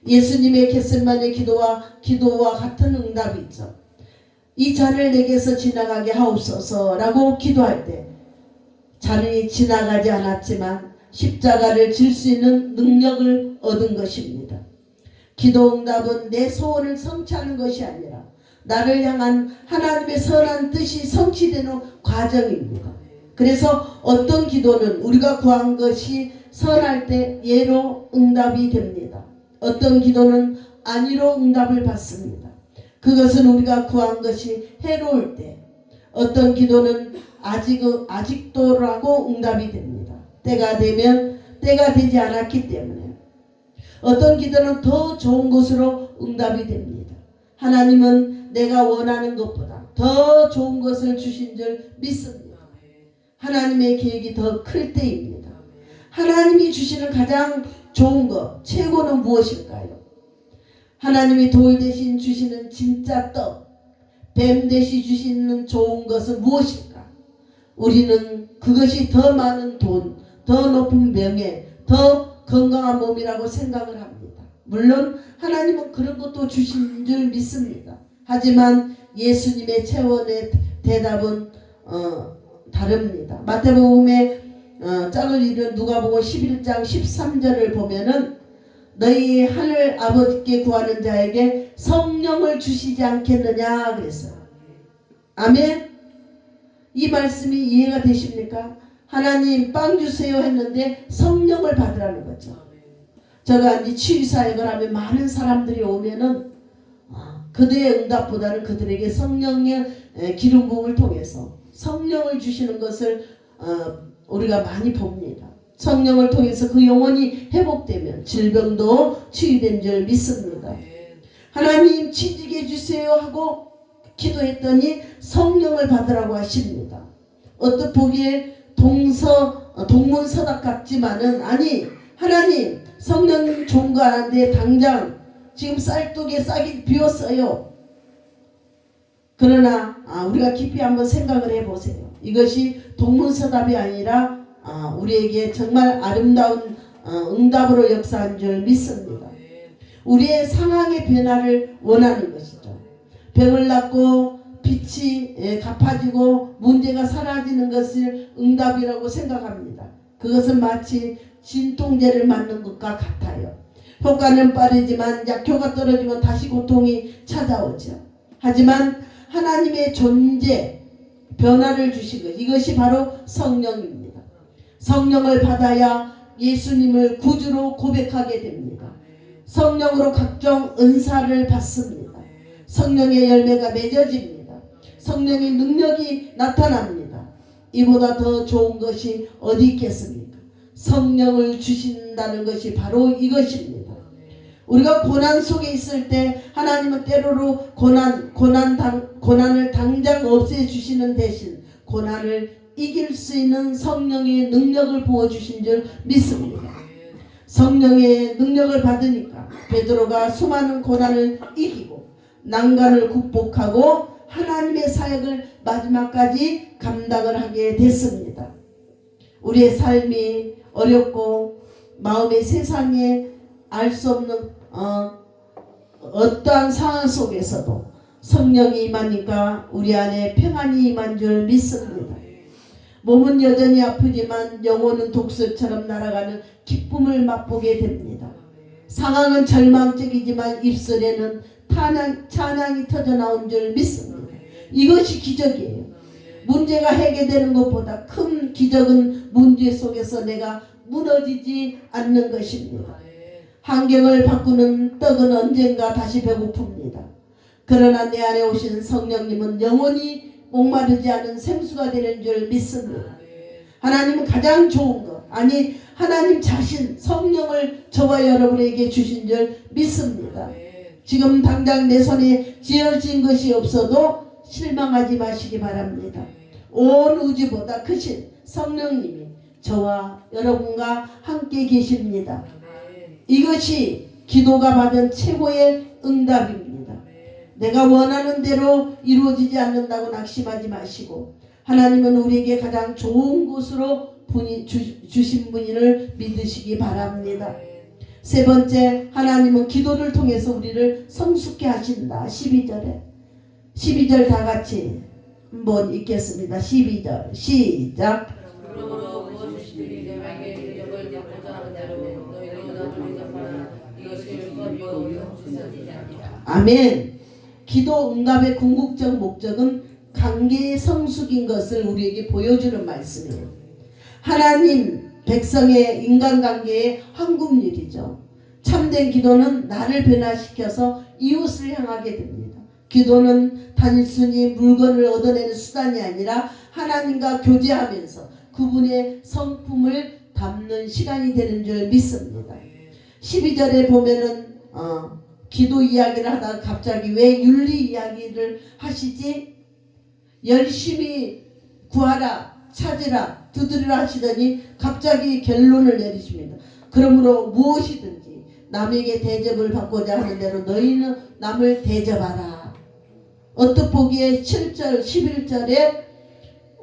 예수님의 겟세마네 기도와 같은 응답이죠. 이 잔을 내게서 지나가게 하옵소서라고 기도할 때 잔이 지나가지 않았지만 십자가를 질 수 있는 능력을 얻은 것입니다. 기도 응답은 내 소원을 성취하는 것이 아니라 나를 향한 하나님의 선한 뜻이 성취되는 과정입니다. 그래서 어떤 기도는 우리가 구한 것이 선할 때 예로 응답이 됩니다. 어떤 기도는 아니로 응답을 받습니다. 그것은 우리가 구한 것이 해로울 때, 어떤 기도는 아직도라고 응답이 됩니다. 때가 되면 때가 되지 않았기 때문에 어떤 기도는 더 좋은 것으로 응답이 됩니다. 하나님은 내가 원하는 것보다 더 좋은 것을 주신 줄 믿습니다. 하나님의 계획이 더 클 때입니다. 하나님이 주시는 가장 좋은 것, 최고는 무엇일까요? 하나님이 돌 대신 주시는 진짜 떡, 뱀 대신 주시는 좋은 것은 무엇일까? 우리는 그것이 더 많은 돈, 더 높은 명예, 더 건강한 몸이라고 생각을 합니다. 물론 하나님은 그런 것도 주신 줄 믿습니다. 하지만 예수님의 체원의 대답은 다릅니다. 마태복음에 짝을 이룬 누가복음 11장 13절을 보면은 너희 하늘 아버지께 구하는 자에게 성령을 주시지 않겠느냐 그랬어요. 아멘. 이 말씀이 이해가 되십니까? 하나님 빵 주세요 했는데 성령을 받으라는 거죠. 제가 이제 치유사역을 하면 많은 사람들이 오면은 그들의 응답보다는 그들에게 성령의 기름 부음을 통해서 성령을 주시는 것을 우리가 많이 봅니다. 성령을 통해서 그 영혼이 회복되면 질병도 치유된 줄 믿습니다. 하나님 취직해 해주세요 하고 기도했더니 성령을 받으라고 하십니다. 어떻게 보기에 동문서답 같지만은 아니 하나님 성령 좋은 거 아는데 당장 지금 쌀독에 싹이 비었어요. 그러나 우리가 깊이 한번 생각을 해보세요. 이것이 동문서답이 아니라 우리에게 정말 아름다운 응답으로 역사한 줄 믿습니다. 우리의 상황의 변화를 원하는 것이죠. 병을 낫고 빛이 갚아지고 문제가 사라지는 것을 응답이라고 생각합니다. 그것은 마치 진통제를 맞는 것과 같아요. 효과는 빠르지만 약효가 떨어지면 다시 고통이 찾아오죠. 하지만 하나님의 존재, 변화를 주신 것, 이것이 바로 성령입니다. 성령을 받아야 예수님을 구주로 고백하게 됩니다. 성령으로 각종 은사를 받습니다. 성령의 열매가 맺어집니다. 성령의 능력이 나타납니다. 이보다 더 좋은 것이 어디 있겠습니까? 성령을 주신다는 것이 바로 이것입니다. 우리가 고난 속에 있을 때 하나님은 때로로 고난을 당장 없애주시는 대신 고난을 이길 수 있는 성령의 능력을 부어주신 줄 믿습니다. 성령의 능력을 받으니까 베드로가 수많은 고난을 이기고 난간을 극복하고 하나님의 사역을 마지막까지 감당을 하게 됐습니다. 우리의 삶이 어렵고 마음의 세상에 알 수 없는 어떠한 상황 속에서도 성령이 임하니까 우리 안에 평안이 임한 줄 믿습니다. 몸은 여전히 아프지만 영혼은 독수리처럼 날아가는 기쁨을 맛보게 됩니다. 상황은 절망적이지만 입술에는 찬양이 터져나온 줄 믿습니다. 이것이 기적이에요. 문제가 해결되는 것보다 큰 기적은 문제 속에서 내가 무너지지 않는 것입니다. 환경을 바꾸는 떡은 언젠가 다시 배고픕니다. 그러나 내 안에 오신 성령님은 영원히 목마르지 않은 생수가 되는 줄 믿습니다. 하나님은 가장 좋은 것, 아니 하나님 자신 성령을 저와 여러분에게 주신 줄 믿습니다. 지금 당장 내 손에 지어진 것이 없어도 실망하지 마시기 바랍니다. 온 우주보다 크신 성령님이 저와 여러분과 함께 계십니다. 이것이 기도가 받은 최고의 응답입니다. 내가 원하는 대로 이루어지지 않는다고 낙심하지 마시고 하나님은 우리에게 가장 좋은 곳으로 주신 분을 믿으시기 바랍니다. 세 번째, 하나님은 기도를 통해서 우리를 성숙케 하신다. 12절 다 같이 한번 읽겠습니다. 12절 시작. 아멘. 기도 응답의 궁극적 목적은 관계의 성숙인 것을 우리에게 보여주는 말씀이에요. 하나님 백성의 인간관계의 황금률이죠. 참된 기도는 나를 변화시켜서 이웃을 향하게 됩니다. 기도는 단순히 물건을 얻어내는 수단이 아니라 하나님과 교제하면서 그분의 성품을 담는 시간이 되는 줄 믿습니다. 12절에 보면은 기도 이야기를 하다가 갑자기 왜 윤리 이야기를 하시지? 열심히 구하라, 찾으라, 두드리라 하시더니 갑자기 결론을 내리십니다. 그러므로 무엇이든지 남에게 대접을 받고자 하는 대로 너희는 남을 대접하라. 어떻게 보기에 7절, 11절에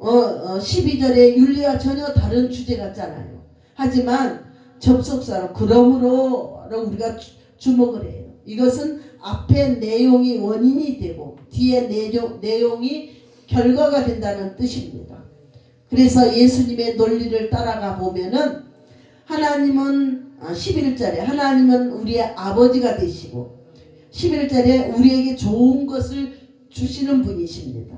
12절에 윤리와 전혀 다른 주제 같잖아요. 하지만 접속사로 그러므로로 우리가 주목을 해요. 이것은 앞에 내용이 원인이 되고 뒤에 내용이 결과가 된다는 뜻입니다. 그래서 예수님의 논리를 따라가 보면은 하나님은 11절에 하나님은 우리의 아버지가 되시고 11절에 우리에게 좋은 것을 주시는 분이십니다.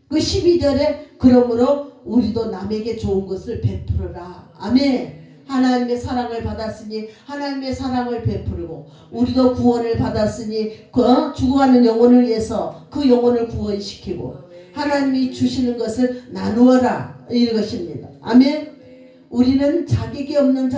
그 12절에 그러므로 우리도 남에게 좋은 것을 베풀어라. 아멘. 하나님의 사랑을 받았으니 하나님의 사랑을 베풀고 우리도 구원을 받았으니 죽어가는 영혼을 위해서 그 영혼을 구원시키고 하나님이 주시는 것을 나누어라 이것입니다. 아멘. 우리는 자격이 없는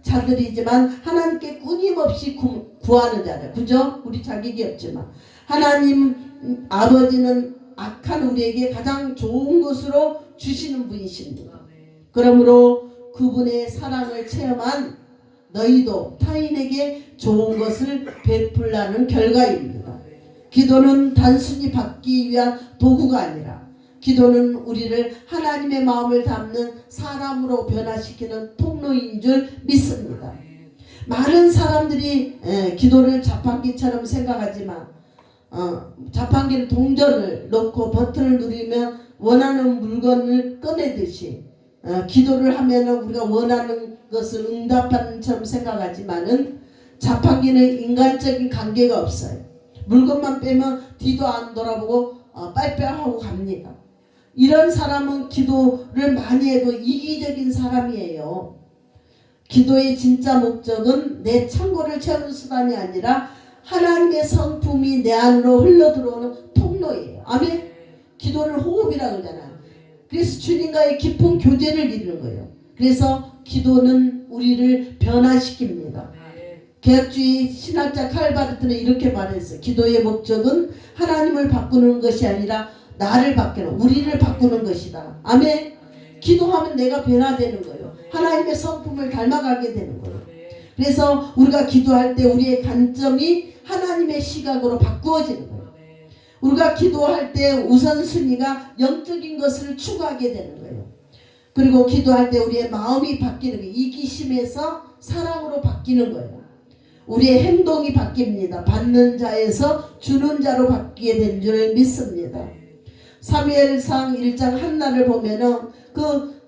자들이지만 하나님께 끊임없이 구하는 자들. 그죠? 우리 자격이 없지만 하나님 아버지는 악한 우리에게 가장 좋은 것으로 주시는 분이십니다. 그러므로 그분의 사랑을 체험한 너희도 타인에게 좋은 것을 베풀라는 결과입니다. 기도는 단순히 받기 위한 도구가 아니라 기도는 우리를 하나님의 마음을 담는 사람으로 변화시키는 통로인 줄 믿습니다. 많은 사람들이 기도를 자판기처럼 생각하지만 자판기는 동전을 넣고 버튼을 누르면 원하는 물건을 꺼내듯이 기도를 하면 우리가 원하는 것을 응답하는 것처럼 생각하지만은 자판기는 인간적인 관계가 없어요. 물건만 빼면 뒤도 안 돌아보고 빨빨하고 갑니다. 이런 사람은 기도를 많이 해도 이기적인 사람이에요. 기도의 진짜 목적은 내 창고를 채우는 수단이 아니라 하나님의 성품이 내 안으로 흘러들어오는 통로예요. 아멘. 기도를 호흡이라고 그러잖아요. 그래서 주님과의 깊은 교제를 이루는 거예요. 그래서 기도는 우리를 변화시킵니다. 개혁주의 신학자 칼바르트는 이렇게 말했어요. 기도의 목적은 하나님을 바꾸는 것이 아니라 나를 바꾸는, 우리를 바꾸는 것이다. 아멘. 기도하면 내가 변화되는 거예요. 하나님의 성품을 닮아가게 되는 거예요. 그래서 우리가 기도할 때 우리의 관점이 하나님의 시각으로 바꾸어지는 거예요. 우리가 기도할 때 우선순위가 영적인 것을 추구하게 되는 거예요. 그리고 기도할 때 우리의 마음이 바뀌는 거예요. 이기심에서 사랑으로 바뀌는 거예요. 우리의 행동이 바뀝니다. 받는 자에서 주는 자로 바뀌게 된 줄 믿습니다. 사무엘상 1장 한나를 보면은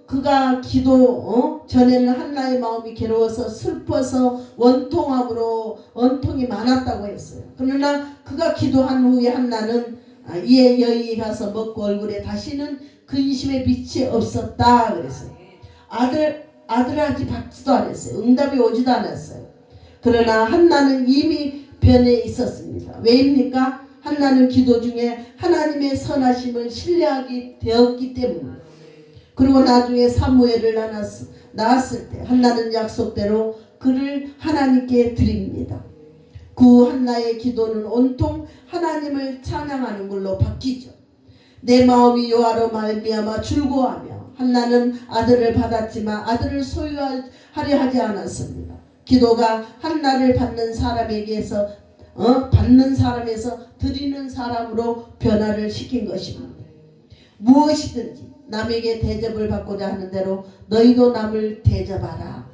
그가 기도 전에는 한나의 마음이 괴로워서 슬퍼서 원통이 많았다고 했어요. 그러나 그가 기도한 후에 한나는 이에 여인이 가서 먹고 얼굴에 다시는 근심의 빛이 없었다 그랬어요. 아들아지 받지도 않았어요. 응답이 오지도 않았어요. 그러나 한나는 이미 변해 있었습니다. 왜입니까? 한나는 기도 중에 하나님의 선하심을 신뢰하게 되었기 때문입니다. 그리고 나중에 사무엘을 낳았을 때 한나는 약속대로 그를 하나님께 드립니다. 그 한나의 기도는 온통 하나님을 찬양하는 걸로 바뀌죠. 내 마음이 여호와로 말미암아 즐거워하며 한나는 아들을 받았지만 아들을 소유하려 하지 않았습니다. 기도가 한나를 받는 사람에게서 드리는 사람으로 변화를 시킨 것입니다. 무엇이든지 남에게 대접을 받고자 하는 대로 너희도 남을 대접하라.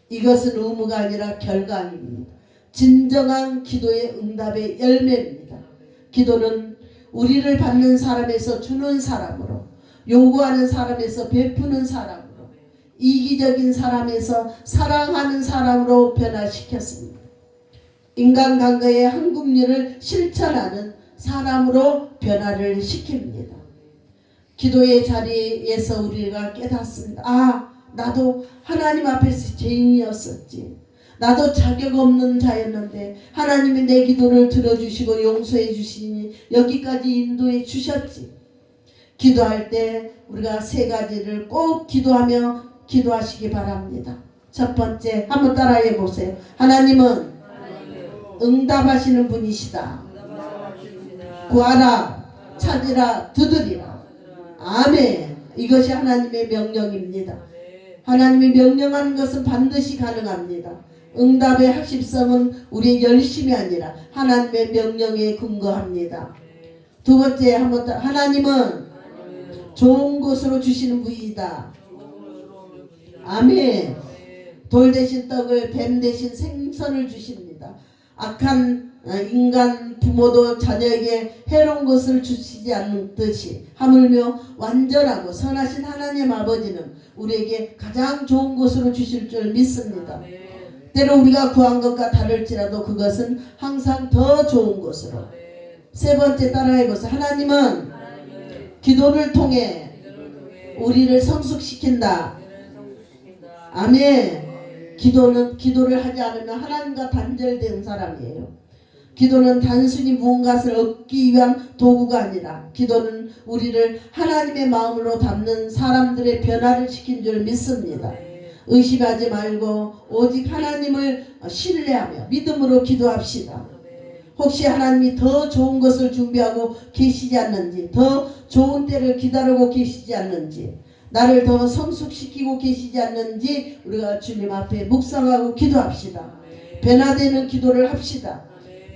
이것은 의무가 아니라 결과입니다. 진정한 기도의 응답의 열매입니다. 기도는 우리를 받는 사람에서 주는 사람으로, 요구하는 사람에서 베푸는 사람으로, 이기적인 사람에서 사랑하는 사람으로 변화시켰습니다. 인간관계의 한국률을 실천하는 사람으로 변화를 시킵니다. 기도의 자리에서 우리가 깨닫습니다. 나도 하나님 앞에서 죄인이었었지. 나도 자격 없는 자였는데 하나님이 내 기도를 들어주시고 용서해 주시니 여기까지 인도해 주셨지. 기도할 때 우리가 세 가지를 꼭 기도하며 기도하시기 바랍니다. 첫 번째 한번 따라해 보세요. 하나님은 응답하시는 분이시다. 구하라, 찾으라, 두드리라. 아멘. 이것이 하나님의 명령입니다. 하나님이 명령하는 것은 반드시 가능합니다. 응답의 핵심성은 우리의 열심이 아니라 하나님의 명령에 근거합니다. 두 번째 한번 더, 하나님은 좋은 것으로 주시는 분이다. 아멘. 돌 대신 떡을, 뱀 대신 생선을 주십니다. 악한 인간 부모도 자녀에게 해로운 것을 주시지 않듯이 하물며 완전하고 선하신 하나님 아버지는 우리에게 가장 좋은 것으로 주실 줄 믿습니다. 때로 우리가 구한 것과 다를지라도 그것은 항상 더 좋은 것으로. 세 번째 따라해보세요. 하나님은 기도를 통해 우리를 성숙시킨다. 아멘. 기도를 하지 않으면 하나님과 단절된 사람이에요. 기도는 단순히 무언가를 얻기 위한 도구가 아니라 기도는 우리를 하나님의 마음으로 담는 사람들의 변화를 시킨 줄 믿습니다. 의심하지 말고 오직 하나님을 신뢰하며 믿음으로 기도합시다. 혹시 하나님이 더 좋은 것을 준비하고 계시지 않는지, 더 좋은 때를 기다리고 계시지 않는지, 나를 더 성숙시키고 계시지 않는지 우리가 주님 앞에 묵상하고 기도합시다. 변화되는 기도를 합시다.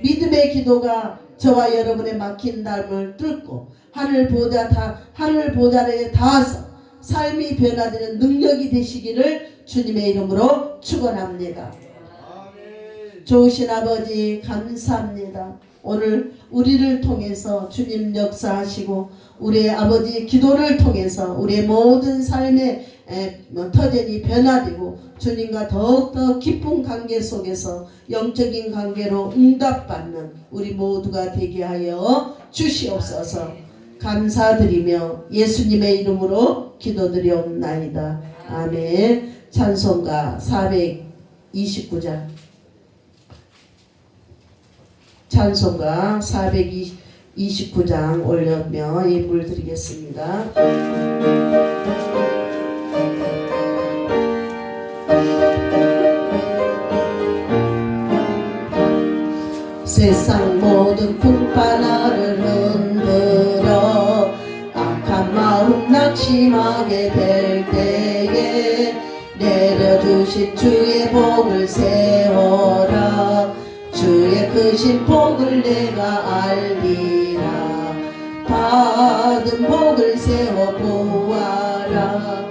믿음의 기도가 저와 여러분의 막힌 담을 뚫고 하늘 보좌에 닿아서 삶이 변화되는 능력이 되시기를 주님의 이름으로 축원합니다. 좋으신 아버지 감사합니다. 오늘 우리를 통해서 주님 역사하시고 우리의 아버지 기도를 통해서 우리의 모든 삶의 터전이 변화되고 주님과 더욱더 깊은 관계 속에서 영적인 관계로 응답받는 우리 모두가 되게 하여 주시옵소서. 감사드리며 예수님의 이름으로 기도드리옵나이다. 아멘. 찬송가 429장 찬송가 429장 올려며 예물 드리겠습니다. 세상 모든 풍파나를 흔들어 악한 마음 낙심하게 될 때에 내려주신 주의 복을 세워라. 주의 크신 복을 내가 알리라. 받은 복을 세워 보아라.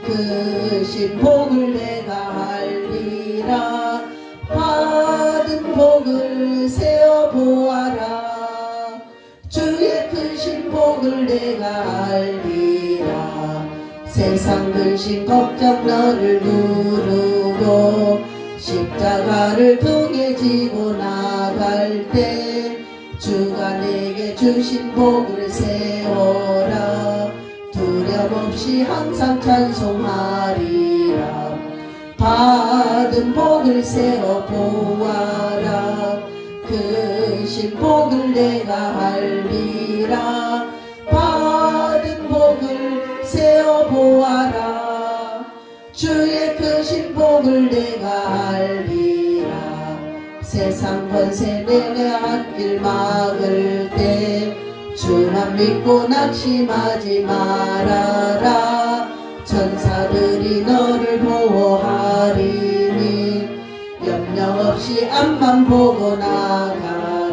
크신 복을 내가 알리라. 받은 복을 세워 보아라. 주의 크신 복을 내가 알리라. 세상 근심 걱정 너를 누르고 십자가를 등에 지고 나갈 때 주가 내게 주신 복을 세워라. 두려움 없이 항상 찬송하리라. 받은 복을 세워 보아라. 크신 복을 내가 알리라. 받은 복을 세워 보아라. 주의 크신 복을 내가 알리라. 세상 권세 내가 한 길 막을 때 주만 믿고 낙심하지 말아라. 천사들이 너를 보호하리니 염려 없이 앞만 보고 나가라.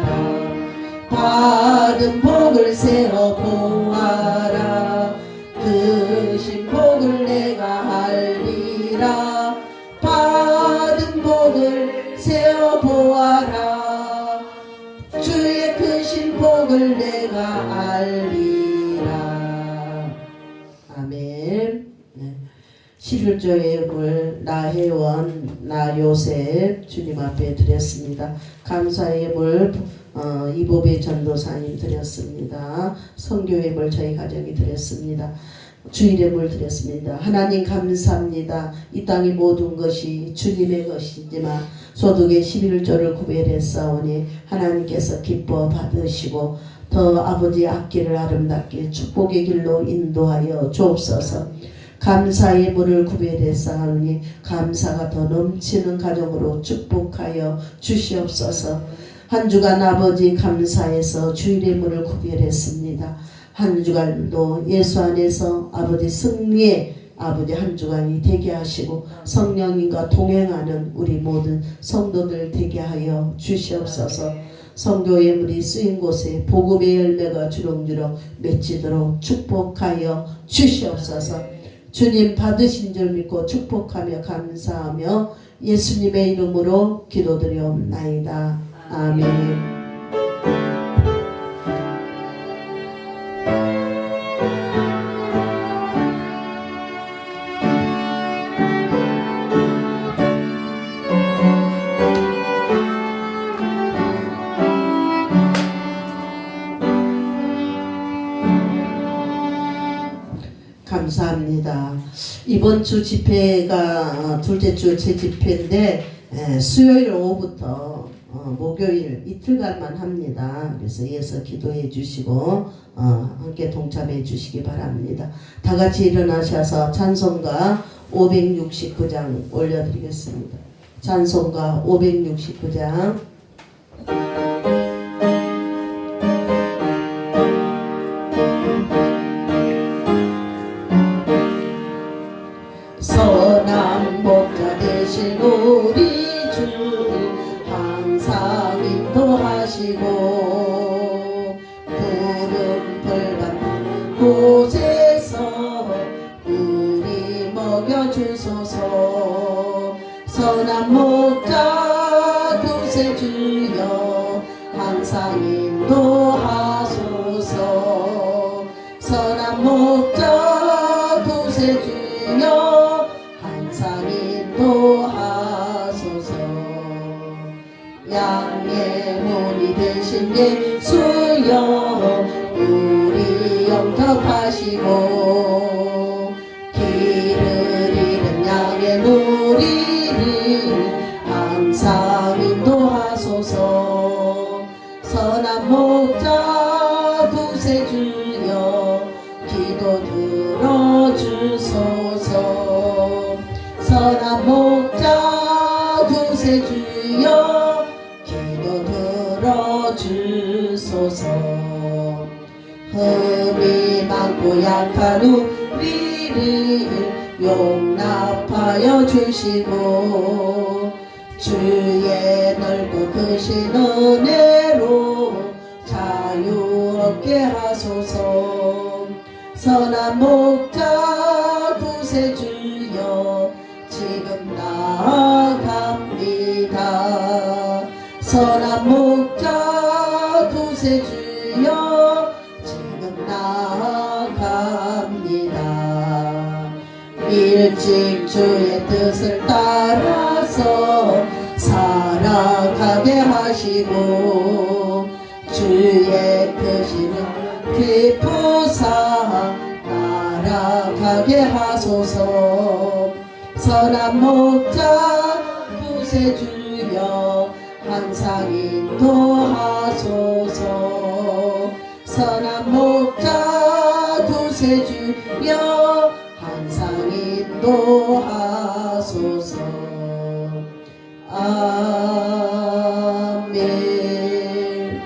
받은 복을 세워 보아라. 크신 복을 내가 알리라. 받은 복을 세워 보아라. 주의 크신 복을 내가 알리라. 아멘. 11조 예물 나혜원 나요셉 주님 앞에 드렸습니다. 감사의 예물 이보배 전도사님 드렸습니다. 선교 예물 저희 가정이 드렸습니다. 주일 예물 드렸습니다. 하나님 감사합니다. 이 땅의 모든 것이 주님의 것이지만 소득의 11조를 구별했사오니 하나님께서 기뻐 받으시고 더 아버지 앞길을 아름답게 축복의 길로 인도하여 주옵소서. 감사의 물을 구별해 쌓으니 감사가 더 넘치는 가정으로 축복하여 주시옵소서. 한 주간 아버지 감사해서 주일의 물을 구별했습니다. 한 주간도 예수 안에서 아버지 승리의 아버지 한 주간이 되게 하시고 성령님과 동행하는 우리 모든 성도들 되게 하여 주시옵소서. 성교의 물이 쓰인 곳에 복음의 열매가 주렁주렁 맺히도록 축복하여 주시옵소서. 주님 받으신 줄 믿고 축복하며 감사하며 예수님의 이름으로 기도드리옵나이다. 아멘. 감사합니다. 이번 주 집회가 둘째 주 제 집회인데 수요일 오후부터 목요일 이틀간만 합니다. 그래서 이어서 기도해 주시고 함께 동참해 주시기 바랍니다. 다 같이 일어나셔서 찬송가 569장 올려드리겠습니다. 찬송가 569장. 선한 목자 되신 우리 주님 항상 인도하시고 푸른 풀밭 곳에서 우리 먹여주소서. 선한 목자 구세주여 항상 인도하소서. 선한 목자 구세주여 항상 인도하소서. 양의 문이 되신 예수여 우리 영접하시고 길을 잃은 양의 무리를 항상 인도하소서. 선한 목자 구세주여 기도 들어주소서. 선한 목자 구세주여 기도 들어주소서. 흠이 많고 약한 우리를 용납하여 주시고 주의 넓고 크신 은혜로 자유 얻게 하소서. 선한 목자 구세주여 지금 나아갑니다. 선한 목자 구세주여 지금 나아갑니다. 일찍 주의 뜻을 따라서 살아가게 하시고 주의 크신 기쁘사 날아가게 하소서. 선한 목자 구세주여 항상 인도하소서. 선한 목자 구세주여 항상 인도하소서. 아멘.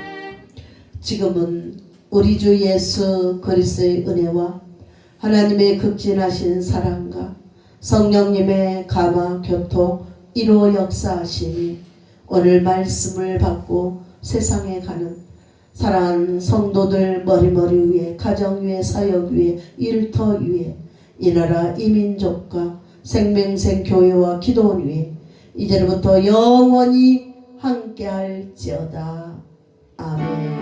지금은 우리 주 예수 그리스도의 은혜와 하나님의 극진하신 사랑과 성령님의 감화 교토 1호 역사하심이 오늘 말씀을 받고 세상에 가는 사랑하는 성도들 머리머리 위에 가정 위에 사역 위에 일터 위에 이 나라 이 민족과 생명생 교회와 기도원 위에 이제부터 영원히 함께할지어다. 아멘.